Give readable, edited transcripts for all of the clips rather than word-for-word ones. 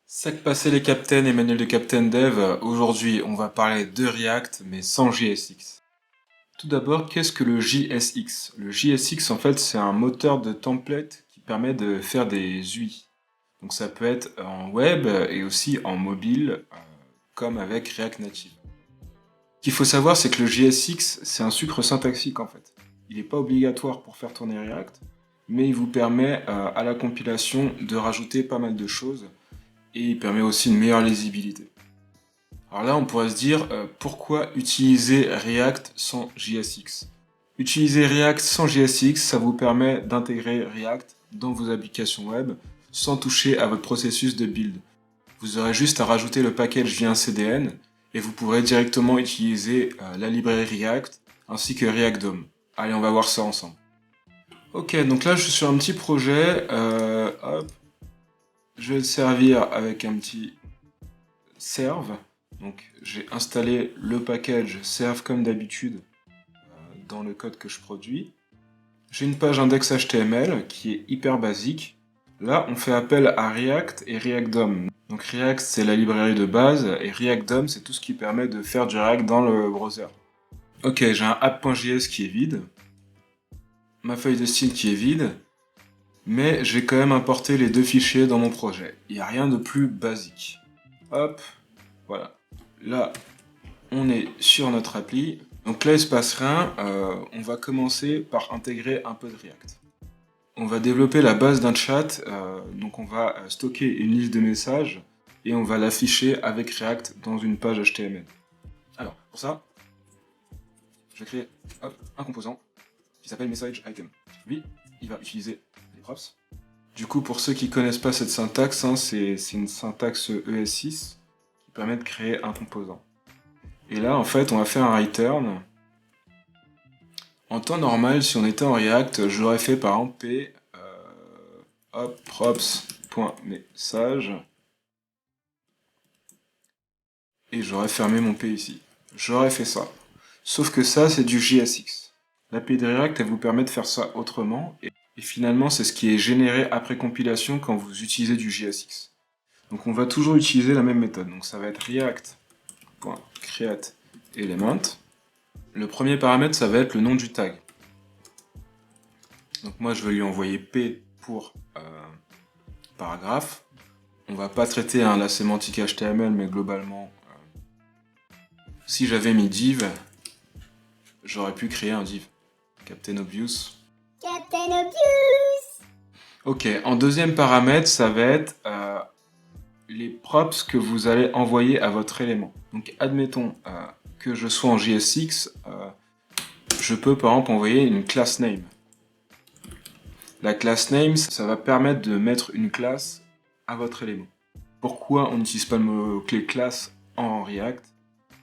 Sac passé les Captains, Emmanuel de Captain Dev. Aujourd'hui, on va parler de React, mais sans JSX. Tout d'abord, qu'est-ce que le JSX? Le JSX, en fait, c'est un moteur de template qui permet de faire des UI. Donc ça peut être en web et aussi en mobile, comme avec React Native. Ce qu'il faut savoir, c'est que le JSX, c'est un sucre syntaxique, en fait. Il n'est pas obligatoire pour faire tourner React, mais il vous permet à la compilation de rajouter pas mal de choses et il permet aussi une meilleure lisibilité. Alors là, on pourrait se dire pourquoi utiliser React sans JSX? Utiliser React sans JSX, ça vous permet d'intégrer React dans vos applications web sans toucher à votre processus de build. Vous aurez juste à rajouter le package via un CDN et vous pourrez directement utiliser la librairie React ainsi que React DOM. Allez, on va voir ça ensemble. Ok, donc là je suis sur un petit projet. Hop. Je vais le servir avec un petit serve. Donc j'ai installé le package serve comme d'habitude dans le code que je produis. J'ai une page index HTML qui est hyper basique. Là on fait appel à React et React DOM. Donc React c'est la librairie de base et React DOM c'est tout ce qui permet de faire du React dans le browser. Ok, j'ai un app.js qui est vide. Ma feuille de style qui est vide. Mais j'ai quand même importé les deux fichiers dans mon projet. Il n'y a rien de plus basique. Hop, voilà. Là, on est sur notre appli. Donc là, il se passe rien. On va commencer par intégrer un peu de React. On va développer la base d'un chat. Donc on va stocker une liste de messages et on va l'afficher avec React dans une page HTML. Alors, pour ça, je vais créer un composant qui s'appelle MessageItem. Lui, il va utiliser les props. Du coup, pour ceux qui connaissent pas cette syntaxe, c'est une syntaxe ES6 qui permet de créer un composant. Et là, en fait, on va faire un return. En temps normal, si on était en React, j'aurais fait par exemple p props.message et j'aurais fermé mon p ici. J'aurais fait ça. Sauf que ça, c'est du JSX. L'API de React, elle vous permet de faire ça autrement. Et finalement, c'est ce qui est généré après compilation quand vous utilisez du JSX. Donc on va toujours utiliser la même méthode. Donc ça va être react.createElement. Le premier paramètre, ça va être le nom du tag. Donc moi, je vais lui envoyer p pour paragraphe. On va pas traiter la sémantique HTML, mais globalement, si j'avais mis div, j'aurais pu créer un div. Captain Obvious. Captain Obvious. Ok, en deuxième paramètre, ça va être les props que vous allez envoyer à votre élément. Donc admettons que je sois en JSX, je peux par exemple envoyer une class name. La class name, ça va permettre de mettre une classe à votre élément. Pourquoi on n'utilise pas le mot-clé classe en React?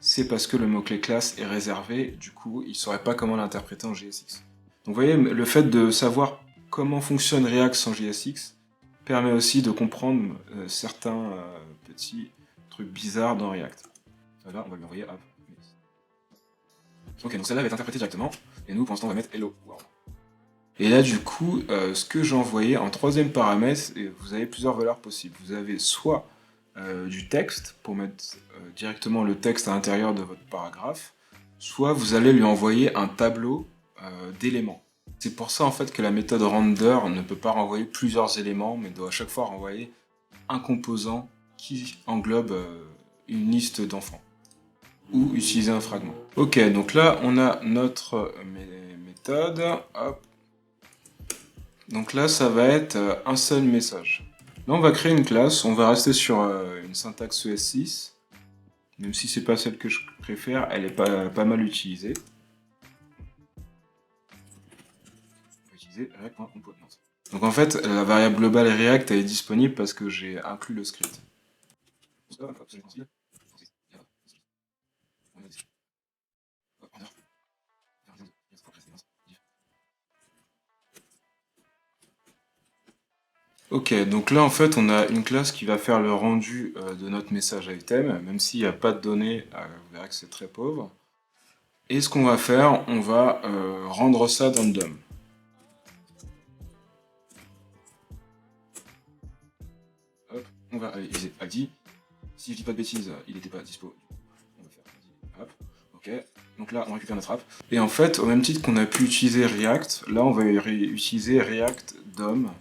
C'est parce que le mot-clé classe est réservé, du coup il ne saurait pas comment l'interpréter en JSX. Donc vous voyez, le fait de savoir comment fonctionne React sans JSX permet aussi de comprendre certains petits trucs bizarres dans React. Là, on va lui envoyer hop. Ok, donc celle-là va être interprétée directement, et nous, pour l'instant, on va mettre hello world. Et là, du coup, ce que j'ai envoyé en troisième paramètre, vous avez plusieurs valeurs possibles. Vous avez soit du texte, pour mettre directement le texte à l'intérieur de votre paragraphe, soit vous allez lui envoyer un tableau d'éléments. C'est pour ça en fait que la méthode render ne peut pas renvoyer plusieurs éléments, mais doit à chaque fois renvoyer un composant qui englobe une liste d'enfants, ou utiliser un fragment. Ok, donc là on a notre méthode, hop. Donc là ça va être un seul message. Là on va créer une classe, on va rester sur une syntaxe ES6, même si c'est pas celle que je préfère, elle est pas mal utilisée. Donc en fait, la variable globale React elle est disponible parce que j'ai inclus le script. Ok, donc là en fait on a une classe qui va faire le rendu de notre message item, même s'il n'y a pas de données, vous verrez que c'est très pauvre. Et ce qu'on va faire, on va rendre ça dans le DOM. Hop. on va aller utiliser ID. Si je dis pas de bêtises, il n'était pas dispo. On va faire ID, hop, ok. Donc là, on récupère notre app. Et en fait, au même titre qu'on a pu utiliser React, là, on va utiliser React DOM.render.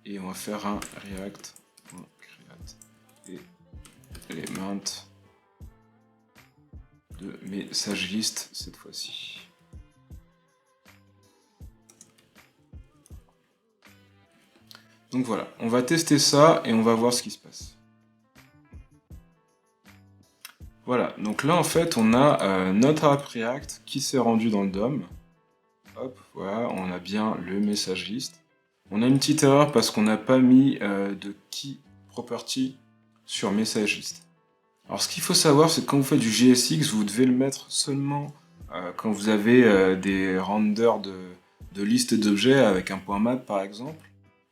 Et on va faire un React.create et element de message list cette fois-ci. Donc voilà, on va tester ça et on va voir ce qui se passe. Voilà, donc là en fait on a notre app React qui s'est rendu dans le DOM. Hop, voilà, on a bien le message list. On a une petite erreur parce qu'on n'a pas mis de key property sur message list. Alors ce qu'il faut savoir, c'est que quand vous faites du JSX, vous devez le mettre seulement quand vous avez des renders de liste d'objets avec un point map par exemple.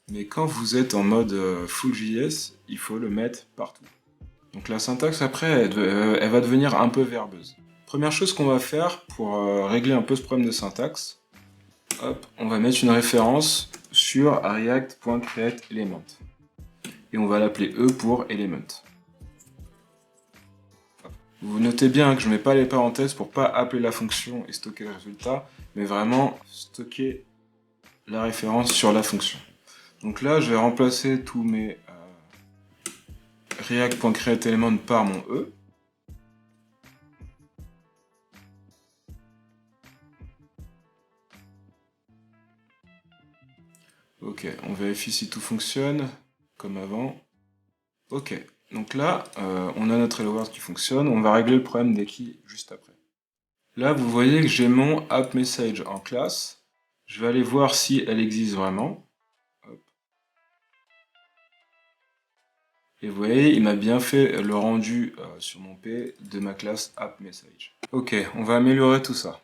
Mais quand vous êtes en mode full JS, il faut le mettre partout. Donc la syntaxe après, elle va devenir un peu verbeuse. Première chose qu'on va faire pour régler un peu ce problème de syntaxe, hop, on va mettre une référence sur react.createElement. Et on va l'appeler E pour element. Vous notez bien que je ne mets pas les parenthèses pour pas appeler la fonction et stocker le résultat, mais vraiment stocker la référence sur la fonction. Donc là, je vais remplacer tous mes react.createElement par mon E. Ok, on vérifie si tout fonctionne comme avant. Ok, donc là, on a notre Hello World qui fonctionne. On va régler le problème des keys juste après. Là, vous voyez que j'ai mon app message en classe. Je vais aller voir si elle existe vraiment. Hop. Et vous voyez, il m'a bien fait le rendu sur mon P de ma classe app message. Ok, on va améliorer tout ça.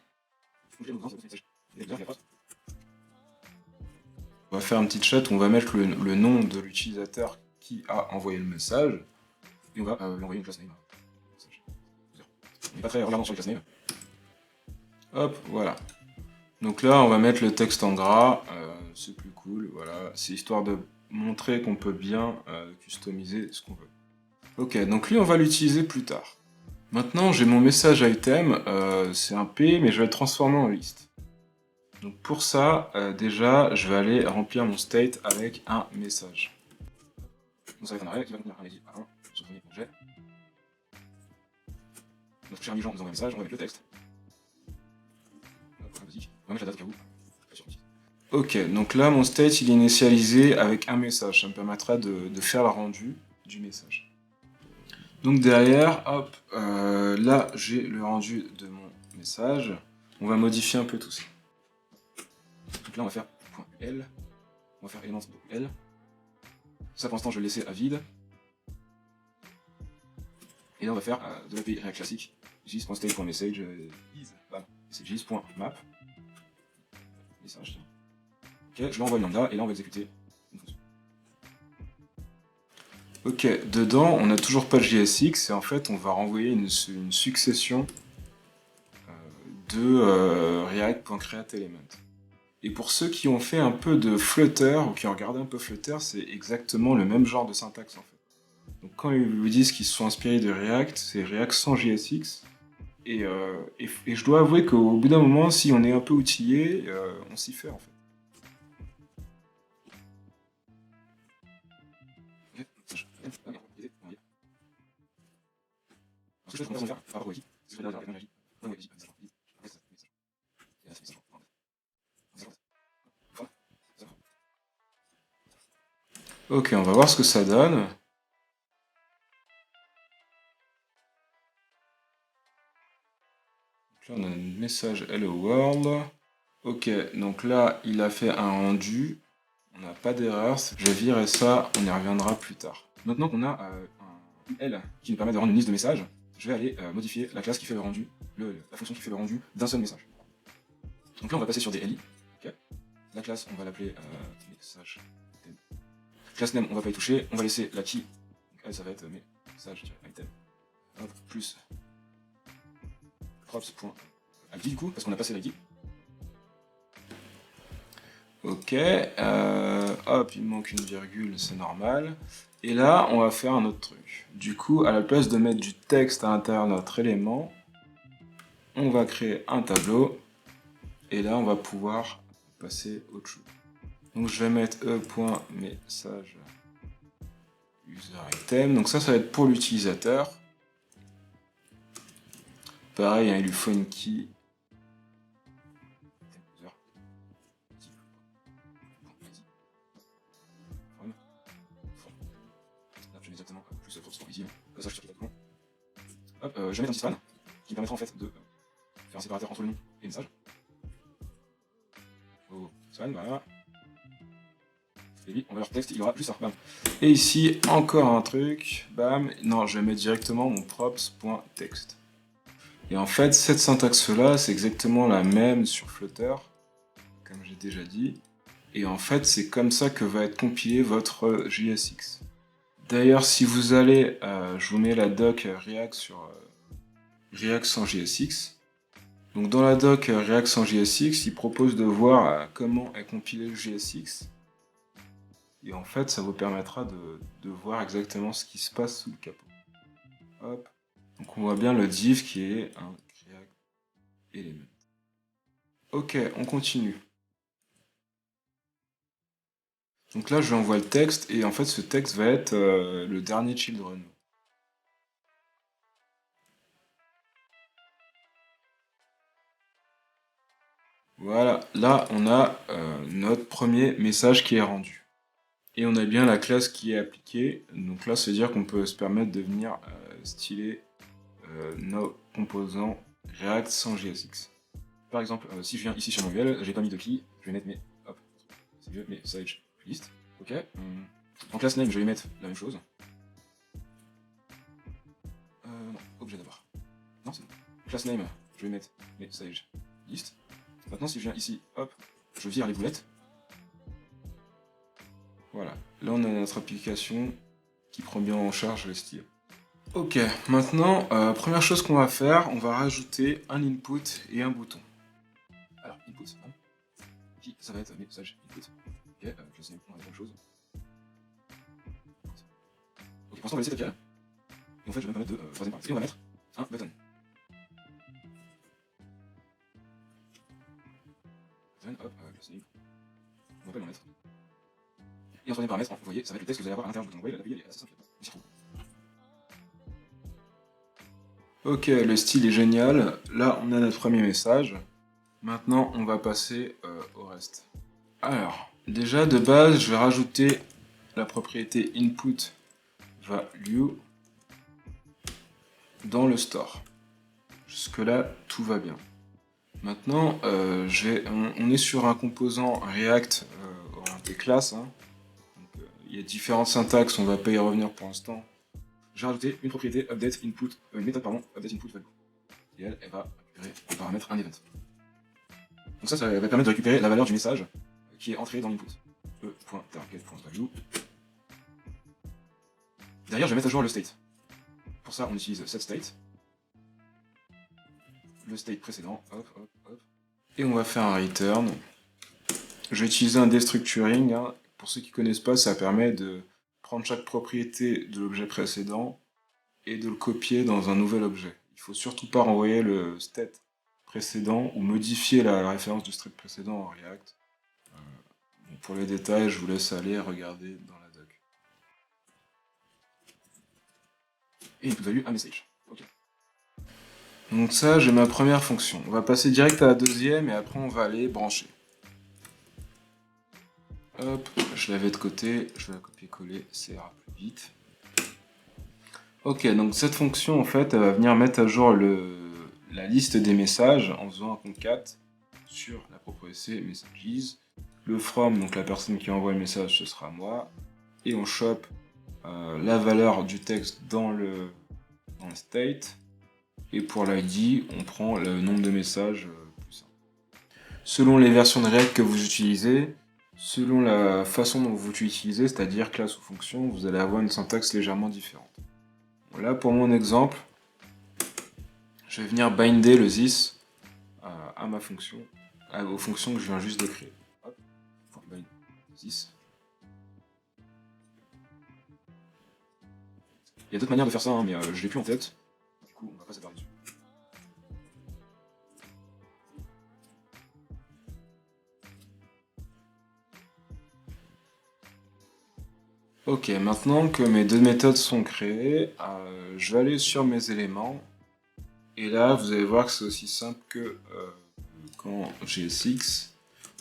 On va faire un petit chat où on va mettre le nom de l'utilisateur qui a envoyé le message. Et on va lui envoyer une classe name. On n'est pas très regardant sur les class name. Hop, voilà. Donc là, on va mettre le texte en gras. C'est plus cool, voilà. C'est histoire de montrer qu'on peut bien customiser ce qu'on veut. Ok, donc lui, on va l'utiliser plus tard. Maintenant, j'ai mon message item. C'est un P, mais je vais le transformer en liste. Donc pour ça, déjà, je vais aller remplir mon state avec un message. Donc ça va être un arrêt qui va contenir un ID A1 sur le premier projet. Notre cher ami Jean nous envoie un message, on va mettre le texte. On va mettre la date au cas où. Ok, donc là mon state il est initialisé avec un message, ça me permettra de faire le rendu du message. Donc derrière, hop, là j'ai le rendu de mon message. On va modifier un peu tout ça. Donc là on va faire .l, on va faire element de L. Ça pour l'instant je vais le laisser à vide. Et là on va faire de l'API React classique, gis.state.message, c'est gis.map. Message. Ok, je l'envoie lambda et là on va exécuter une fonction. Ok, dedans on n'a toujours pas de JSX et en fait on va renvoyer une succession de react.createElement. Et pour ceux qui ont fait un peu de Flutter ou qui ont regardé un peu Flutter, c'est exactement le même genre de syntaxe en fait. Donc quand ils vous disent qu'ils se sont inspirés de React, c'est React sans JSX. Et je dois avouer qu'au bout d'un moment, si on est un peu outillé, on s'y fait en fait. Ok, on va voir ce que ça donne. Donc là, on a un message Hello World. Ok, donc là, il a fait un rendu. On n'a pas d'erreur. Je vais virer ça, on y reviendra plus tard. Maintenant qu'on a un L qui nous permet de rendre une liste de messages, je vais aller modifier la classe qui fait le rendu, la fonction qui fait le rendu d'un seul message. Donc là, on va passer sur des LI. Okay. La classe, on va l'appeler message. Classe name, on va pas y toucher. On va laisser la key. Donc elle, ça va être message-item. Hop, plus props.id du coup, parce qu'on a passé l'ID. Ok, hop, il me manque une virgule, c'est normal. Et là, on va faire un autre truc. Du coup, à la place de mettre du texte à l'intérieur de notre élément, on va créer un tableau. Et là, on va pouvoir passer autre chose. Donc, je vais mettre e.message user item. Donc ça va être pour l'utilisateur. Pareil, hein, il lui faut une key. Je mets exactement plus pour ici. Comme ça, je cherche exactement. Hop, je mets un span qui me permettra en fait de faire un séparateur entre le nom et le message. Oh, span, voilà. Et lui, on va leur texte, il aura plus ça. Bam. Et ici, encore un truc. Bam. Non, je vais mettre directement mon props.text. Et en fait, cette syntaxe-là, c'est exactement la même sur Flutter, comme j'ai déjà dit. Et en fait, c'est comme ça que va être compilé votre JSX. D'ailleurs, si vous allez, je vous mets la doc React sur React sans JSX. Donc dans la doc React sans JSX, il propose de voir comment est compilé le JSX. Et en fait, ça vous permettra de voir exactement ce qui se passe sous le capot. Hop. Donc on voit bien le div qui est un React element. Ok, on continue. Donc là, je lui envoie le texte, et en fait, ce texte va être le dernier children. Voilà, là, on a notre premier message qui est rendu. Et on a bien la classe qui est appliquée. Donc là, ça veut dire qu'on peut se permettre de venir styler nos composants React sans JSX. Par exemple, si je viens ici sur mon UL, j'ai pas mis de key, je vais mettre mes... Hop, c'est mieux, message list. Ok. En class name, je vais mettre la même chose. Non, objet d'abord. Non, c'est bon. Class name, je vais mettre message list. Maintenant, si je viens ici, hop, je vire les boulettes. Voilà. Là, on a notre application qui prend bien en charge les styles. Ok, maintenant, première chose qu'on va faire, on va rajouter un input et un bouton. Alors, input, hein, qui ça va être message input. Ok, class name, on a la même chose. Ok, pour l'instant, on va laisser tel quel. Et en fait, je vais me permettre de troisième paramètre. Et on va mettre un button. Hop, class name. On va pas le mettre. Et en troisième paramètre, vous voyez, ça va être le texte que vous allez avoir à l'intérieur du bouton. Vous voyez, la grille, elle est assez simple. On s'y retrouve. Ok, le style est génial. Là, on a notre premier message. Maintenant, on va passer au reste. Alors, déjà de base, je vais rajouter la propriété input value dans le store. Jusque-là, tout va bien. Maintenant, on est sur un composant React orienté classe. Hein. Donc, il y a différentes syntaxes, on ne va pas y revenir pour l'instant. J'ai rajouté une propriété update input, une méthode pardon, update input value. Et elle va récupérer un paramètre, un event. Donc ça va permettre de récupérer la valeur du message qui est entré dans l'input. e.target.value. Derrière, je vais mettre à jour le state. Pour ça, on utilise setState. Le state précédent, hop, hop, hop. Et on va faire un return. Je vais utiliser un destructuring. Hein. Pour ceux qui ne connaissent pas, ça permet de prendre chaque propriété de l'objet précédent et de le copier dans un nouvel objet. Il ne faut surtout pas renvoyer le state précédent ou modifier la référence du state précédent en React. Bon, pour les détails, je vous laisse aller regarder dans la doc. Et input value, un message. Ok. Donc ça, j'ai ma première fonction. On va passer direct à la deuxième et après on va aller brancher. Hop, je la vais de côté, je vais la copier-coller, ça ira plus vite. Ok, donc cette fonction en fait, elle va venir mettre à jour la liste des messages en faisant un concat sur la propriété messages. Le from, donc la personne qui envoie le message, ce sera moi. Et on chope la valeur du texte dans le state. Et pour l'ID, on prend le nombre de messages plus simple. Selon les versions de React que vous utilisez, selon la façon dont vous l'utilisez, c'est-à-dire classe ou fonction, vous allez avoir une syntaxe légèrement différente. Là, pour mon exemple, je vais venir binder le this à ma fonction, aux fonctions que je viens juste de créer. Hop. 10. Il y a d'autres manières de faire ça, hein, mais je l'ai plus en tête. Du coup, on va pas s'attarder dessus. Ok, maintenant que mes deux méthodes sont créées, je vais aller sur mes éléments. Et là, vous allez voir que c'est aussi simple que quand GSX,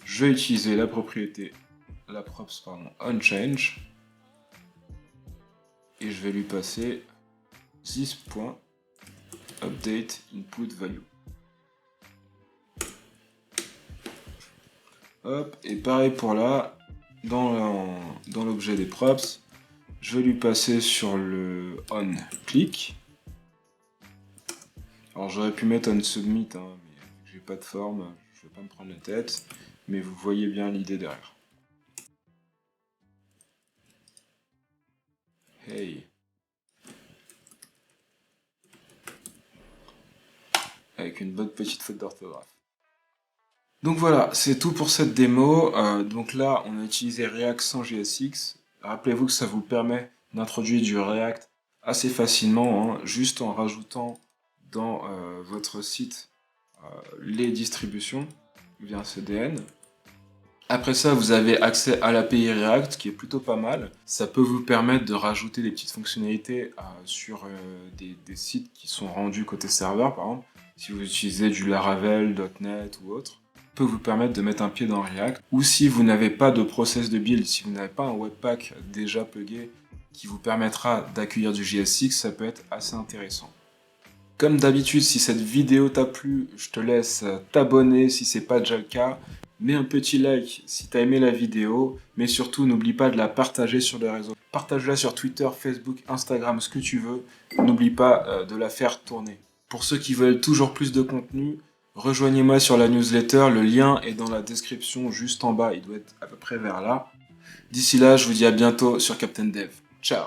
je vais utiliser la propriété, la props, pardon, onChange. Et je vais lui passer this.update input value. Hop, et pareil pour là, dans l'objet des props, je vais lui passer sur le onClick. Alors j'aurais pu mettre onSubmit, hein, mais j'ai pas de forme, je vais pas me prendre la tête, mais vous voyez bien l'idée derrière. Hey. Avec une bonne petite faute d'orthographe. Donc voilà, c'est tout pour cette démo. Donc là, on a utilisé React sans JSX. Rappelez-vous que ça vous permet d'introduire du React assez facilement, hein, juste en rajoutant dans votre site les distributions via CDN. Après ça, vous avez accès à l'API React, qui est plutôt pas mal. Ça peut vous permettre de rajouter des petites fonctionnalités sur des sites qui sont rendus côté serveur, par exemple. Si vous utilisez du Laravel, .NET ou autre, peut vous permettre de mettre un pied dans React. Ou si vous n'avez pas de process de build, si vous n'avez pas un Webpack déjà plugué qui vous permettra d'accueillir du JSX, ça peut être assez intéressant. Comme d'habitude, si cette vidéo t'a plu, je te laisse t'abonner si c'est pas déjà le cas. Mets un petit like si t'as aimé la vidéo, mais surtout n'oublie pas de la partager sur les réseaux. Partage-la sur Twitter, Facebook, Instagram, ce que tu veux. N'oublie pas de la faire tourner. Pour ceux qui veulent toujours plus de contenu, rejoignez-moi sur la newsletter, le lien est dans la description juste en bas, il doit être à peu près vers là. D'ici là, je vous dis à bientôt sur Captain Dev. Ciao!